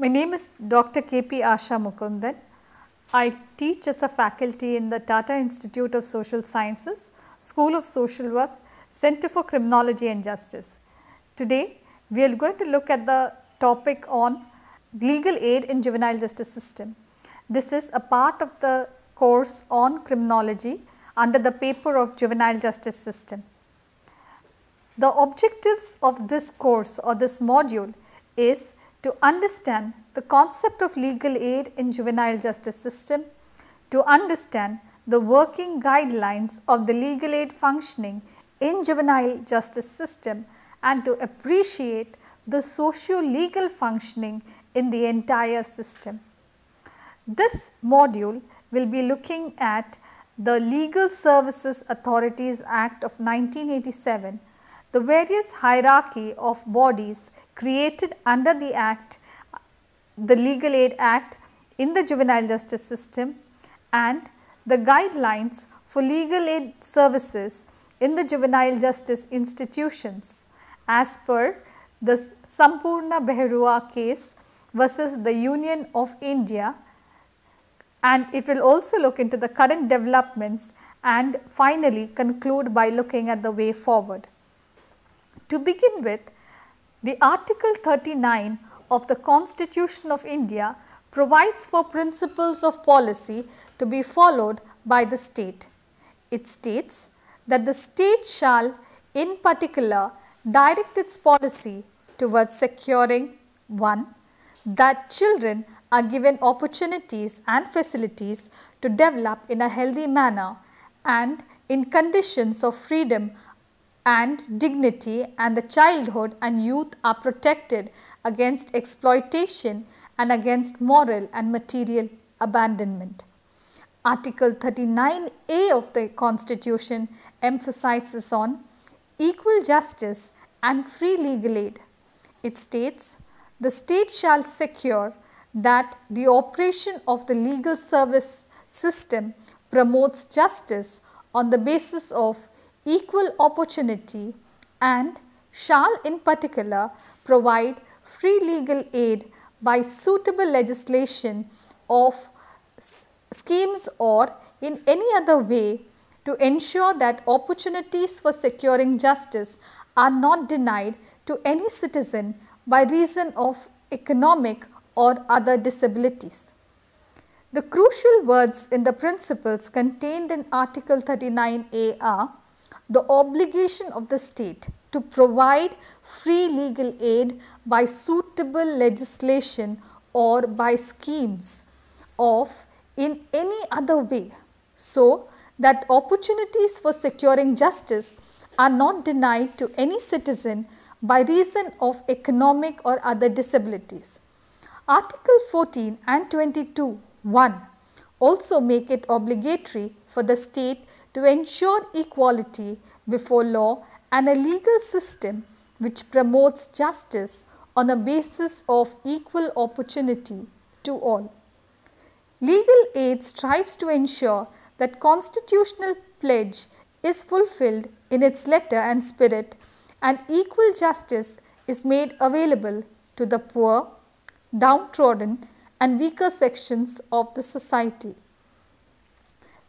My name is Dr. K.P. Asha Mukundan. I teach as a faculty in the Tata Institute of Social Sciences, School of Social Work, Center for Criminology and Justice. Today, we are going to look at the topic on legal aid in juvenile justice system. This is a part of the course on criminology under the paper of juvenile justice system. The objectives of this course or this module is to understand the concept of legal aid in juvenile justice system, to understand the working guidelines of the legal aid functioning in juvenile justice system, and to appreciate the socio-legal functioning in the entire system. This module will be looking at the Legal Services Authorities Act of 1987, the various hierarchy of bodies created under the Act, the Legal Aid Act in the juvenile justice system, and the guidelines for legal aid services in the juvenile justice institutions as per the Sampurna Behrua case versus the Union of India, and it will also look into the current developments and finally conclude by looking at the way forward. To begin with, the Article 39 of the Constitution of India provides for principles of policy to be followed by the state. It states that the state shall in particular direct its policy towards securing 1. That children are given opportunities and facilities to develop in a healthy manner and in conditions of freedom and dignity, and the childhood and youth are protected against exploitation and against moral and material abandonment. Article 39A of the Constitution emphasizes on equal justice and free legal aid. It states, the state shall secure that the operation of the legal service system promotes justice on the basis of equal opportunity and shall in particular provide free legal aid by suitable legislation of schemes or in any other way to ensure that opportunities for securing justice are not denied to any citizen by reason of economic or other disabilities. The crucial words in the principles contained in Article 39A are the obligation of the state to provide free legal aid by suitable legislation or by schemes of in any other way, so that opportunities for securing justice are not denied to any citizen by reason of economic or other disabilities. Article 14 and 22(1) also make it obligatory for the state to ensure equality before law and a legal system which promotes justice on a basis of equal opportunity to all. Legal aid strives to ensure that constitutional pledge is fulfilled in its letter and spirit, and equal justice is made available to the poor, downtrodden and weaker sections of the society.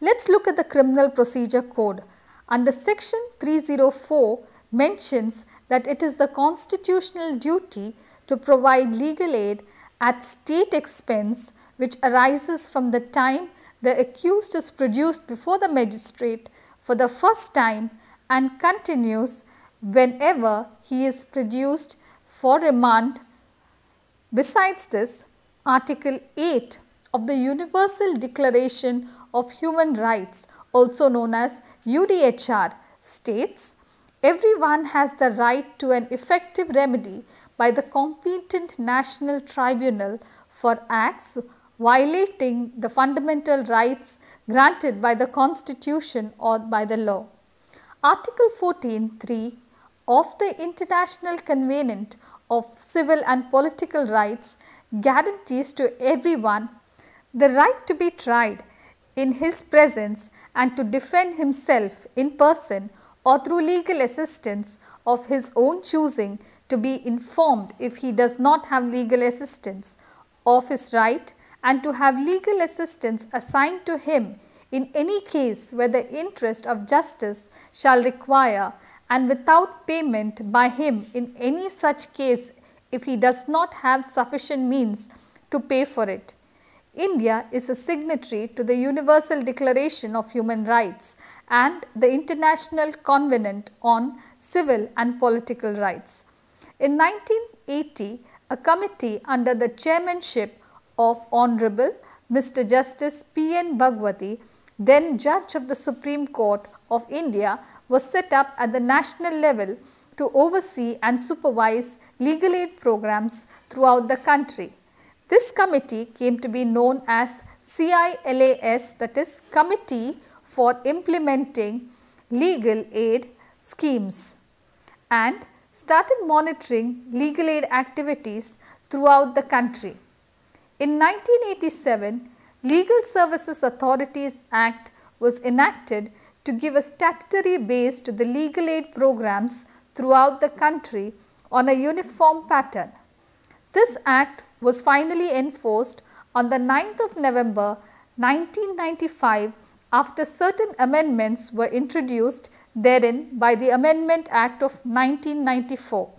Let us look at the Criminal Procedure Code. Under section 304 mentions that it is the constitutional duty to provide legal aid at state expense which arises from the time the accused is produced before the magistrate for the first time and continues whenever he is produced for remand. Besides this, Article 8 of the Universal Declaration of Human Rights, also known as UDHR, states, everyone has the right to an effective remedy by the competent national tribunal for acts violating the fundamental rights granted by the Constitution or by the law. Article 14(3) of the International Covenant of Civil and Political Rights guarantees to everyone the right to be tried in his presence and to defend himself in person or through legal assistance of his own choosing, to be informed if he does not have legal assistance, of his right and to have legal assistance assigned to him in any case where the interest of justice shall require, and without payment by him in any such case if he does not have sufficient means to pay for it. India is a signatory to the Universal Declaration of Human Rights and the International Covenant on Civil and Political Rights. In 1980, a committee under the chairmanship of Honorable Mr. Justice P.N. Bhagwati, then Judge of the Supreme Court of India, was set up at the national level to oversee and supervise legal aid programs throughout the country. This committee came to be known as CILAS, that is Committee for Implementing Legal Aid Schemes, and started monitoring legal aid activities throughout the country. In 1987, Legal Services Authorities Act was enacted to give a statutory base to the legal aid programs throughout the country on a uniform pattern. This act was finally enforced on the 9th of November 1995 after certain amendments were introduced therein by the Amendment Act of 1994.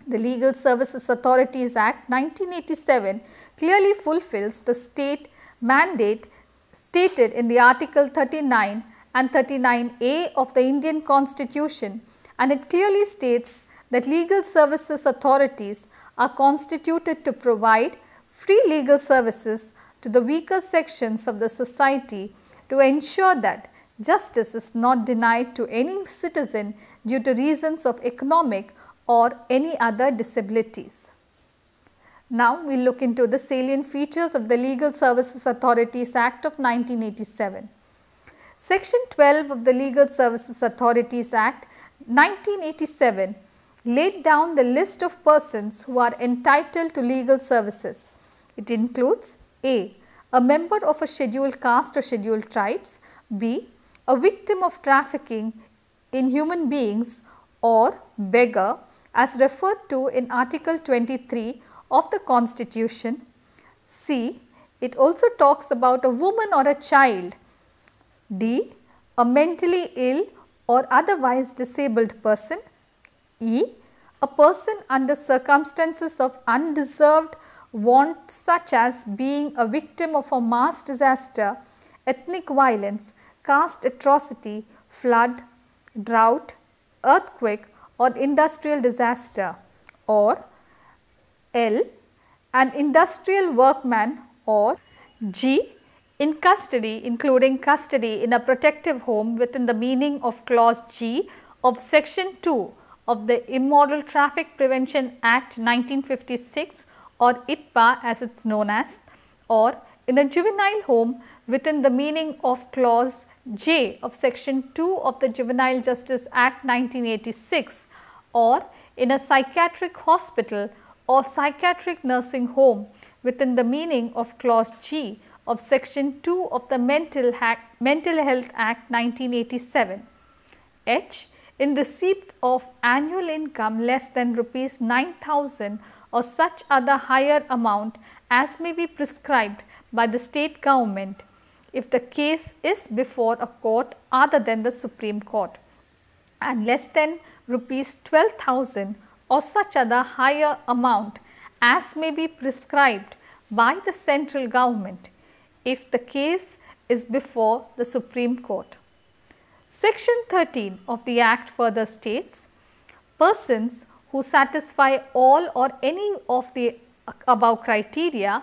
The Legal Services Authorities Act 1987 clearly fulfills the state mandate stated in the Article 39 and 39A of the Indian Constitution, and it clearly states that legal services authorities are constituted to provide free legal services to the weaker sections of the society to ensure that justice is not denied to any citizen due to reasons of economic or any other disabilities. Now, we will look into the salient features of the Legal Services Authorities Act of 1987. Section 12 of the Legal Services Authorities Act 1987 laid down the list of persons who are entitled to legal services. It includes A. a member of a scheduled caste or scheduled tribes, B. a victim of trafficking in human beings or beggar as referred to in Article 23 of the Constitution, C. it also talks about a woman or a child, D. a mentally ill or otherwise disabled person, E. a person under circumstances of undeserved want such as being a victim of a mass disaster, ethnic violence, caste atrocity, flood, drought, earthquake or industrial disaster, or L. an industrial workman, or G. in custody, including custody in a protective home within the meaning of clause G of section 2 of the Immoral Traffic Prevention Act 1956 or ITPA as it is known as, or in a juvenile home within the meaning of clause J of section 2 of the Juvenile Justice Act 1986, or in a psychiatric hospital or psychiatric nursing home within the meaning of clause G of section 2 of the Mental Health Act 1987. H. in receipt of annual income less than rupees 9,000 or such other higher amount as may be prescribed by the state government if the case is before a court other than the Supreme Court, and less than rupees 12,000 or such other higher amount as may be prescribed by the central government if the case is before the Supreme Court. Section 13 of the Act further states, persons who satisfy all or any of the above criteria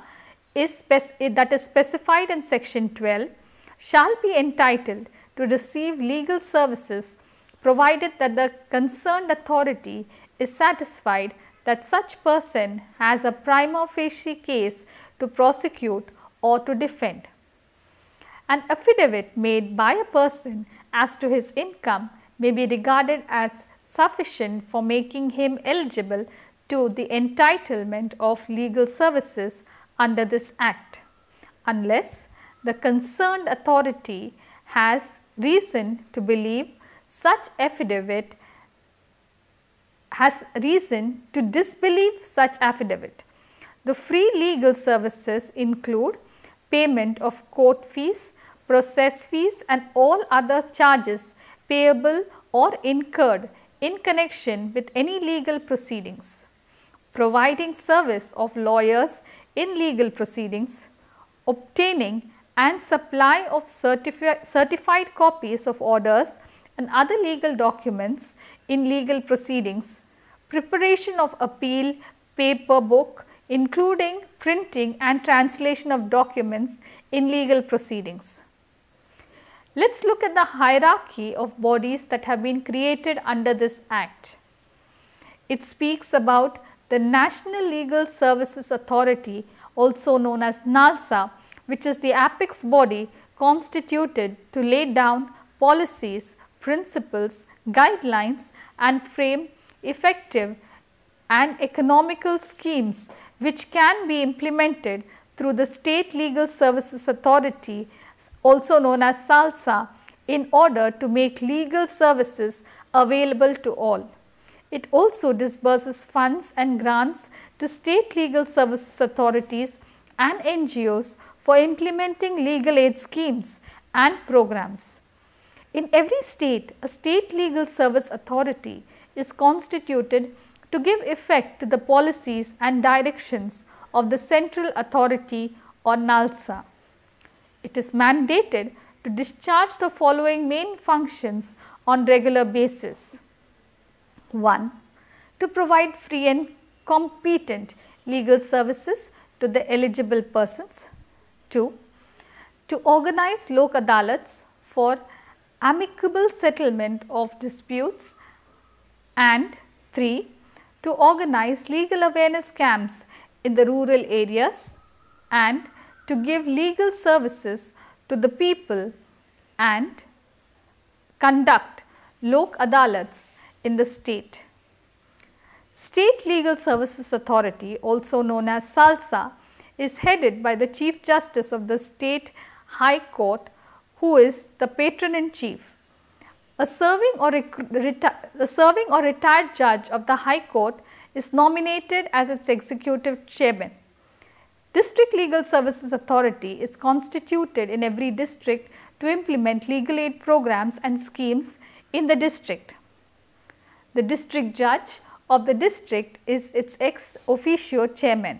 that is specified in section 12 shall be entitled to receive legal services provided that the concerned authority is satisfied that such person has a prima facie case to prosecute or to defend. An affidavit made by a person as to his income may be regarded as sufficient for making him eligible to the entitlement of legal services under this Act, unless the concerned authority has reason to believe such affidavit has reason to disbelieve such affidavit. The free legal services include payment of court fees, process fees and all other charges payable or incurred in connection with any legal proceedings, providing service of lawyers in legal proceedings, obtaining and supply of certified copies of orders and other legal documents in legal proceedings, preparation of appeal paper book including printing and translation of documents in legal proceedings. Let us look at the hierarchy of bodies that have been created under this Act. It speaks about the National Legal Services Authority, also known as NALSA, which is the apex body constituted to lay down policies, principles, guidelines and frame effective and economical schemes which can be implemented through the State Legal Services Authority, also known as SALSA, in order to make legal services available to all. It also disburses funds and grants to state legal services authorities and NGOs for implementing legal aid schemes and programs. In every state, a state legal service authority is constituted to give effect to the policies and directions of the central authority or NALSA. It is mandated to discharge the following main functions on regular basis. 1. To provide free and competent legal services to the eligible persons. 2. To organize lok adalats for amicable settlement of disputes. And 3. To organize legal awareness camps in the rural areas and to give legal services to the people and conduct lok adalats in the state. State Legal Services Authority, also known as SALSA, is headed by the Chief Justice of the State High Court, who is the patron in chief. A serving or retired judge of the High Court is nominated as its executive chairman. District Legal Services Authority is constituted in every district to implement legal aid programs and schemes in the district. The district judge of the district is its ex officio chairman.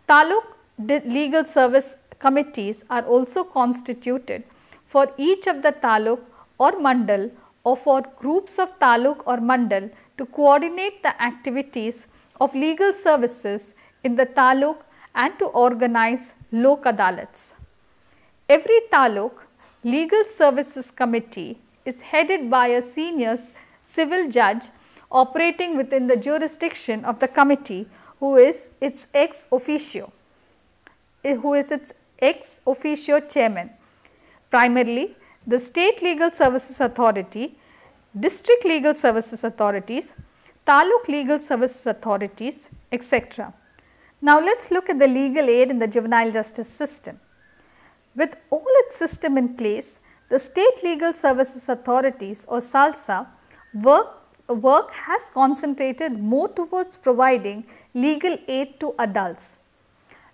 Taluk legal service committees are also constituted for each of the taluk or mandal or for groups of taluk or mandal to coordinate the activities of legal services in the taluk and to organize lok adalats. Every taluk legal services committee is headed by a senior civil judge operating within the jurisdiction of the committee, who is its ex officio chairman. Primarily, the State Legal Services Authority, District Legal Services Authorities, Taluk Legal Services Authorities, etc. Now, let us look at the legal aid in the juvenile justice system. With all its system in place, the State Legal Services Authorities or SALSA work has concentrated more towards providing legal aid to adults.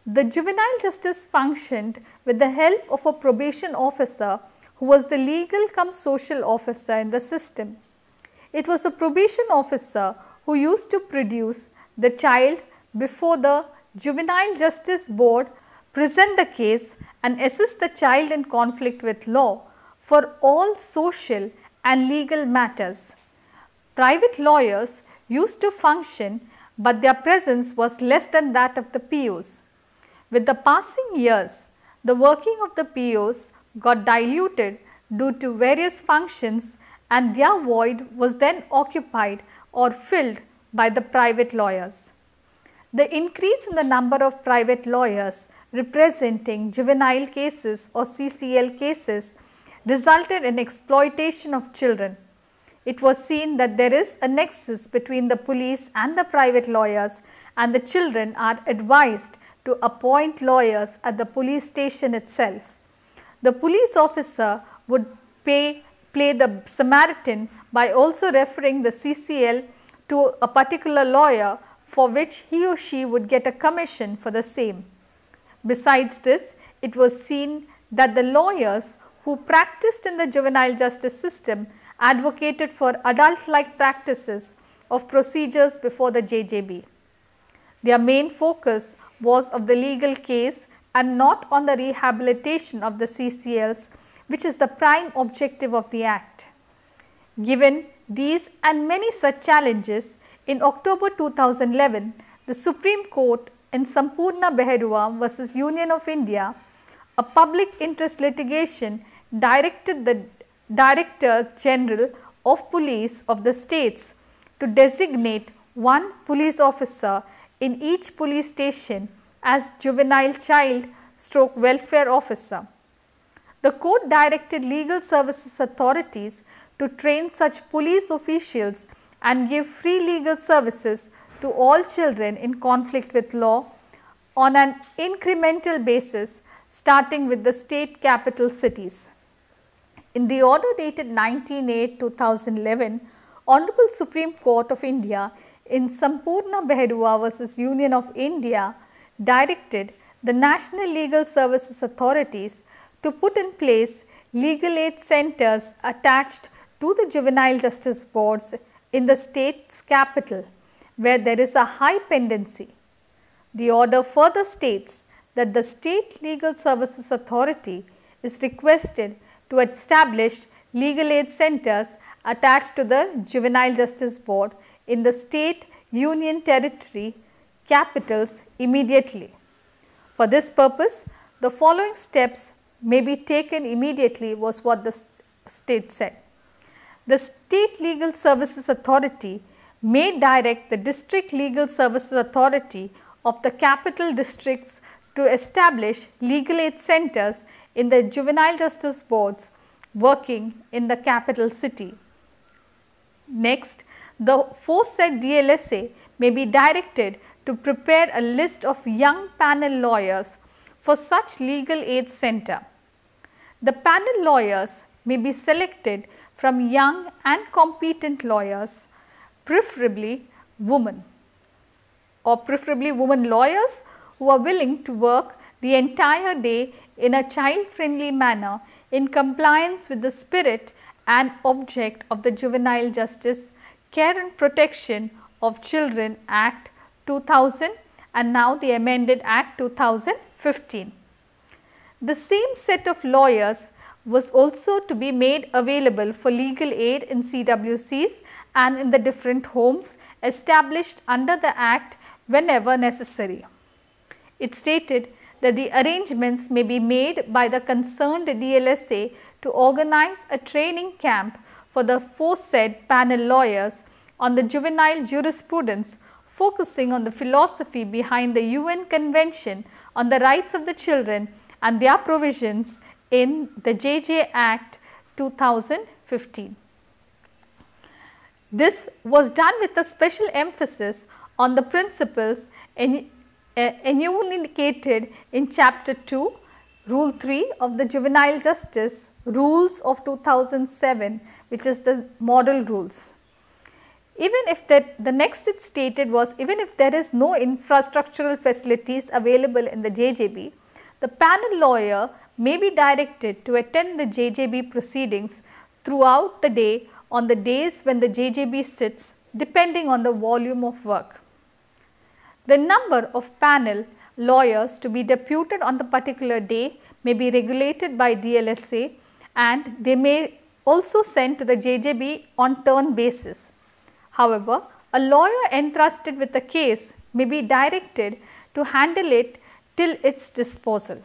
The juvenile justice functioned with the help of a probation officer who was the legal cum social officer in the system. It was a probation officer who used to produce the child before the Juvenile Justice Board, present the case and assist the child in conflict with law for all social and legal matters. Private lawyers used to function, but their presence was less than that of the POs. With the passing years, the working of the POs got diluted due to various functions, and their void was then occupied or filled by the private lawyers. The increase in the number of private lawyers representing juvenile cases or CCL cases resulted in exploitation of children. It was seen that there is a nexus between the police and the private lawyers, and the children are advised to appoint lawyers at the police station itself. The police officer would play the Samaritan by also referring the CCL to a particular lawyer for which he or she would get a commission for the same. Besides this, it was seen that the lawyers who practiced in the juvenile justice system advocated for adult-like practices of procedures before the JJB. Their main focus was of the legal case and not on the rehabilitation of the CCLs, which is the prime objective of the Act. Given these and many such challenges, in October 2011, the Supreme Court in Sampurna Behrua versus Union of India, a public interest litigation, directed the Director General of Police of the states to designate one police officer in each police station as juvenile child/welfare officer. The court directed legal services authorities to train such police officials and give free legal services to all children in conflict with law on an incremental basis, starting with the state capital cities. In the order dated 19/8/2011, Honorable Supreme Court of India in Sampurna Behrua versus Union of India directed the National Legal Services Authorities to put in place legal aid centers attached to the juvenile justice boards in the state's capital, where there is a high pendency. The order further states that the State Legal Services Authority is requested to establish legal aid centers attached to the Juvenile Justice Board in the state union territory capitals immediately. For this purpose, the following steps may be taken immediately was what the state said. The State Legal Services Authority may direct the District Legal Services Authority of the capital districts to establish legal aid centers in the juvenile justice boards working in the capital city. Next, the aforesaid DLSA may be directed to prepare a list of young panel lawyers for such legal aid center. The panel lawyers may be selected from young and competent lawyers, preferably women, or preferably women lawyers who are willing to work the entire day in a child-friendly manner in compliance with the spirit and object of the Juvenile Justice Care and Protection of Children Act 2000 and now the amended Act 2015. The same set of lawyers was also to be made available for legal aid in CWCs and in the different homes established under the Act whenever necessary. It stated that the arrangements may be made by the concerned DLSA to organize a training camp for the aforesaid panel lawyers on the juvenile jurisprudence, focusing on the philosophy behind the UN Convention on the Rights of the Children and their provisions in the JJ Act 2015. This was done with a special emphasis on the principles enumerated in Chapter 2, Rule 3 of the Juvenile Justice Rules of 2007, which is the model rules. Even if the next it stated was, even if there is no infrastructural facilities available in the JJB, the panel lawyer may be directed to attend the JJB proceedings throughout the day on the days when the JJB sits, depending on the volume of work. The number of panel lawyers to be deputed on the particular day may be regulated by DLSA, and they may also send to the JJB on turn basis. However, a lawyer entrusted with a case may be directed to handle it till its disposal.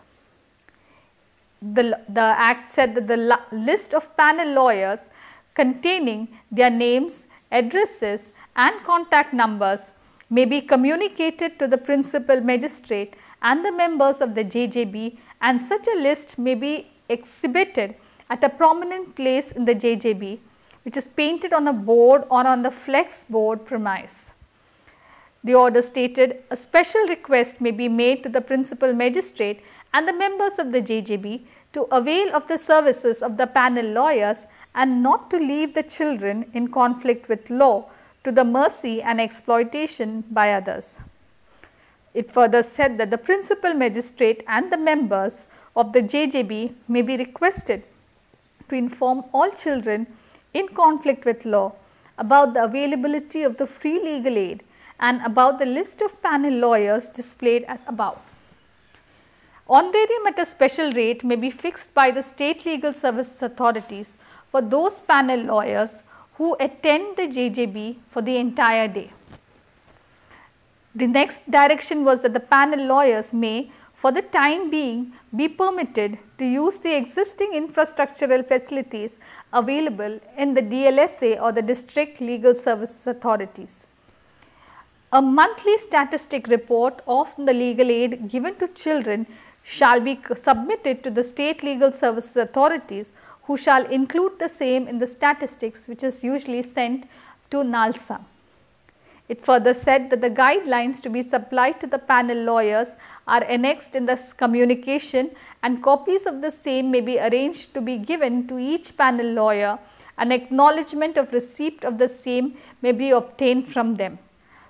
The Act said that the list of panel lawyers containing their names, addresses and contact numbers may be communicated to the principal magistrate and the members of the JJB, and such a list may be exhibited at a prominent place in the JJB, which is painted on a board or on the flex board premise. The order stated a special request may be made to the principal magistrate and the members of the JJB to avail of the services of the panel lawyers and not to leave the children in conflict with law to the mercy and exploitation by others. It further said that the principal magistrate and the members of the JJB may be requested to inform all children in conflict with law about the availability of the free legal aid and about the list of panel lawyers displayed as above. Honorarium at a special rate may be fixed by the state legal services authorities for those panel lawyers who attend the JJB for the entire day. The next direction was that the panel lawyers may, for the time being, be permitted to use the existing infrastructural facilities available in the DLSA or the district legal services authorities. A monthly statistic report of the legal aid given to children shall be submitted to the state legal services authorities, who shall include the same in the statistics, which is usually sent to NALSA. It further said that the guidelines to be supplied to the panel lawyers are annexed in this communication, and copies of the same may be arranged to be given to each panel lawyer, and acknowledgement of receipt of the same may be obtained from them.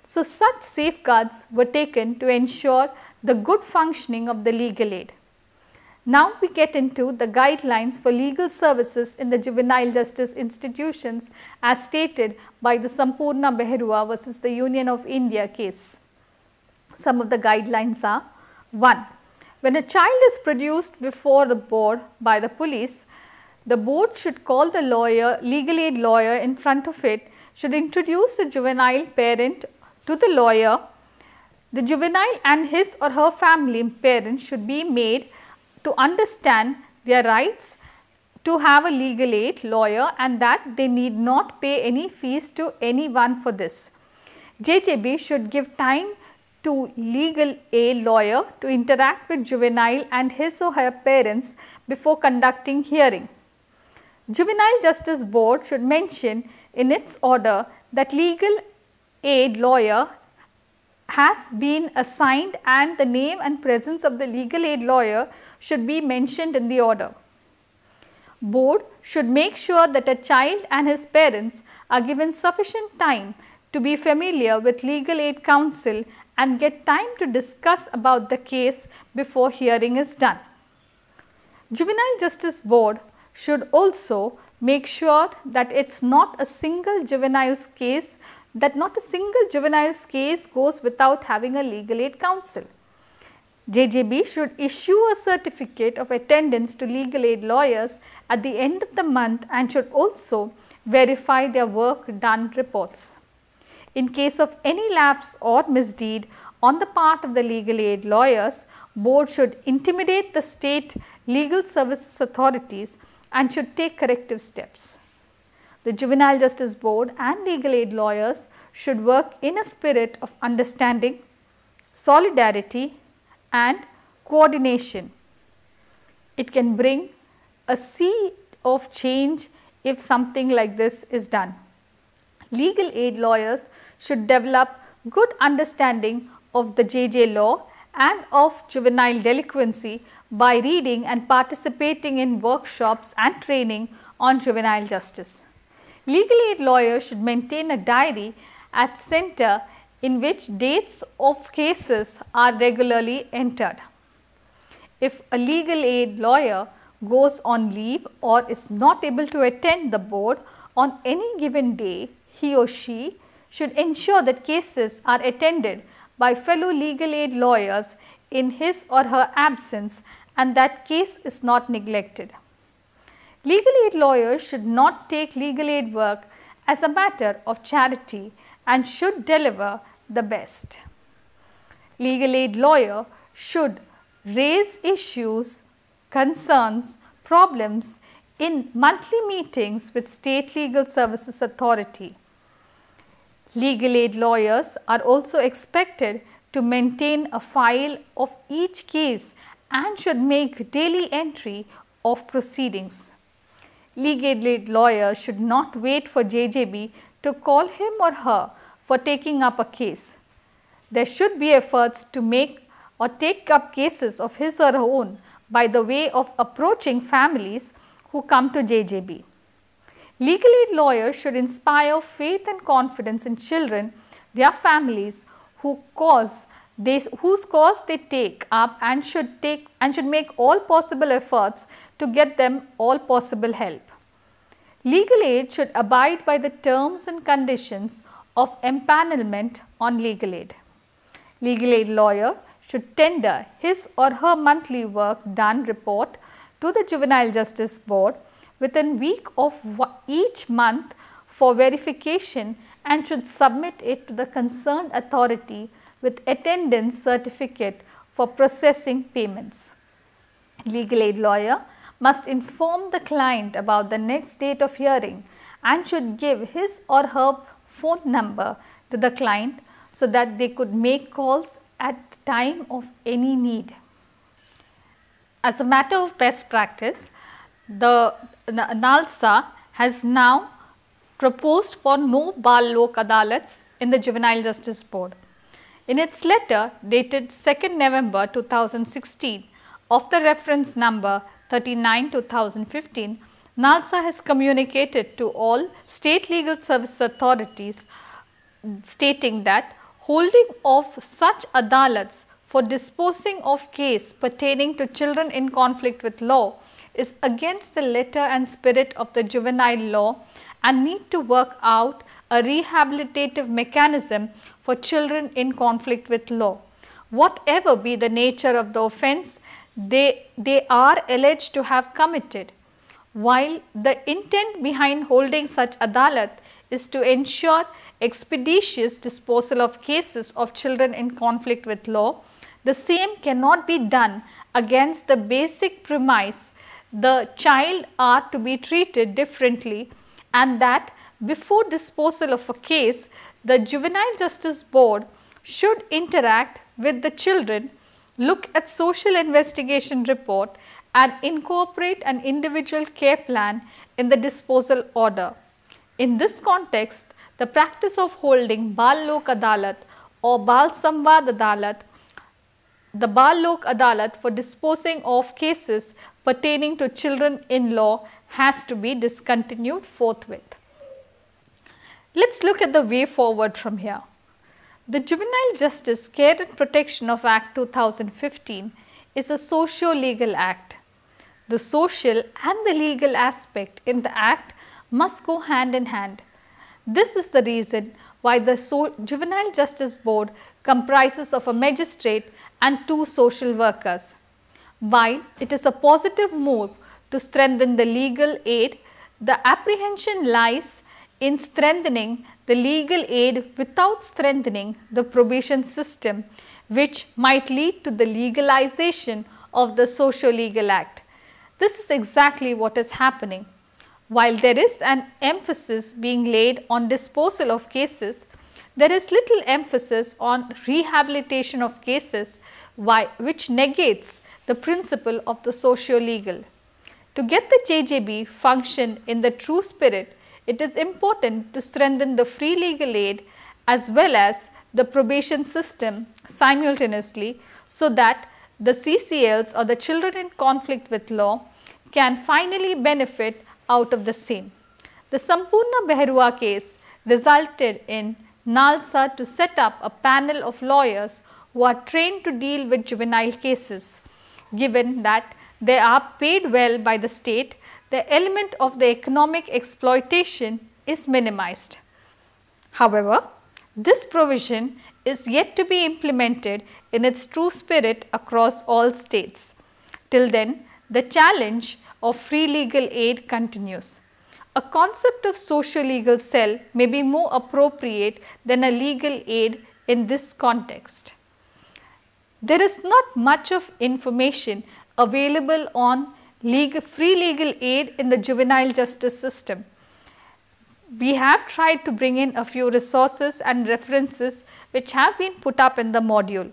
So, such safeguards were taken to ensure the good functioning of the legal aid. Now, we get into the guidelines for legal services in the juvenile justice institutions as stated by the Sampurna Behrua versus the Union of India case. Some of the guidelines are: 1. When a child is produced before the board by the police, the board should call the legal aid lawyer in front of it, should introduce the juvenile parent to the lawyer. The juvenile and his or her family parents should be made to understand their rights to have a legal aid lawyer, and that they need not pay any fees to anyone for this. JJB should give time to legal aid lawyer to interact with juvenile and his or her parents before conducting hearing. Juvenile Justice Board should mention in its order that legal aid lawyer has been assigned, and the name and presence of the legal aid lawyer should be mentioned in the order. Board should make sure that a child and his parents are given sufficient time to be familiar with legal aid counsel and get time to discuss about the case before hearing is done. Juvenile Justice Board should also make sure that not a single juvenile's case goes without having a legal aid counsel. JJB should issue a certificate of attendance to legal aid lawyers at the end of the month and should also verify their work done reports. In case of any lapse or misdeed on the part of the legal aid lawyers, board should intimidate the state legal services authorities and should take corrective steps. The Juvenile Justice Board and legal aid lawyers should work in a spirit of understanding, solidarity and coordination. It can bring a sea of change if something like this is done. Legal aid lawyers should develop good understanding of the JJ law and of juvenile delinquency by reading and participating in workshops and training on juvenile justice. Legal aid lawyers should maintain a diary at center in which dates of cases are regularly entered. If a legal aid lawyer goes on leave or is not able to attend the board on any given day, he or she should ensure that cases are attended by fellow legal aid lawyers in his or her absence and that case is not neglected. Legal aid lawyers should not take legal aid work as a matter of charity and should deliver the best. Legal aid lawyer should raise issues, concerns, problems in monthly meetings with state legal services authority. Legal aid lawyers are also expected to maintain a file of each case and should make daily entry of proceedings. Legal aid lawyers should not wait for JJB to call him or her for taking up a case. There should be efforts to make or take up cases of his or her own by the way of approaching families who come to JJB. Legal aid lawyers should inspire faith and confidence in children, their families, whose cause they take up, and should make all possible efforts to get them all possible help. Legal aid should abide by the terms and conditions of empanelment on legal aid. Legal aid lawyer should tender his or her monthly work done report to the Juvenile Justice Board within a week of each month for verification, and should submit it to the concerned authority with attendance certificate for processing payments. Legal aid lawyer must inform the client about the next date of hearing and should give his or her phone number to the client so that they could make calls at the time of any need. As a matter of best practice, the NALSA has now proposed for no Bal Lok Adalats in the Juvenile Justice Board. In its letter dated 2nd November 2016 of the reference number 39/2015, NALSA has communicated to all state legal service authorities stating that holding of such adalats for disposing of case pertaining to children in conflict with law is against the letter and spirit of the juvenile law, and need to work out a rehabilitative mechanism for children in conflict with law. Whatever be the nature of the offence they are alleged to have committed, while the intent behind holding such adalat is to ensure expeditious disposal of cases of children in conflict with law, the same cannot be done against the basic premise the child are to be treated differently, and that before disposal of a case, the Juvenile Justice Board should interact with the children, look at social investigation report, and incorporate an individual care plan in the disposal order. In this context, the practice of holding Bal Lok Adalat or Bal Samvad Adalat, the Bal Lok Adalat for disposing of cases pertaining to children in law, has to be discontinued forthwith. Let us look at the way forward from here. The Juvenile Justice Care and Protection of Act 2015 is a socio-legal act. The social and the legal aspect in the act must go hand in hand. This is the reason why the Juvenile Justice Board comprises of a magistrate and 2 social workers. While it is a positive move to strengthen the legal aid, the apprehension lies in strengthening the legal aid without strengthening the probation system, which might lead to the legalization of the socio-legal act. This is exactly what is happening. While there is an emphasis being laid on disposal of cases, there is little emphasis on rehabilitation of cases, which negates the principle of the socio-legal. To get the JJB function in the true spirit, it is important to strengthen the free legal aid as well as the probation system simultaneously, so that the CCLs, or the children in conflict with law, can finally benefit out of the same. The Sampurna Behrua case resulted in NALSA to set up a panel of lawyers who are trained to deal with juvenile cases. Given that they are paid well by the state, the element of the economic exploitation is minimized. However, this provision is yet to be implemented in its true spirit across all states. Till then, the challenge of free legal aid continues. A concept of socio-legal cell may be more appropriate than a legal aid in this context. There is not much of information available on free legal aid in the juvenile justice system. We have tried to bring in a few resources and references which have been put up in the module.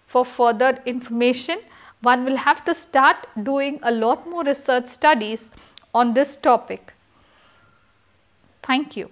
For further information, one will have to start doing a lot more research studies on this topic. Thank you.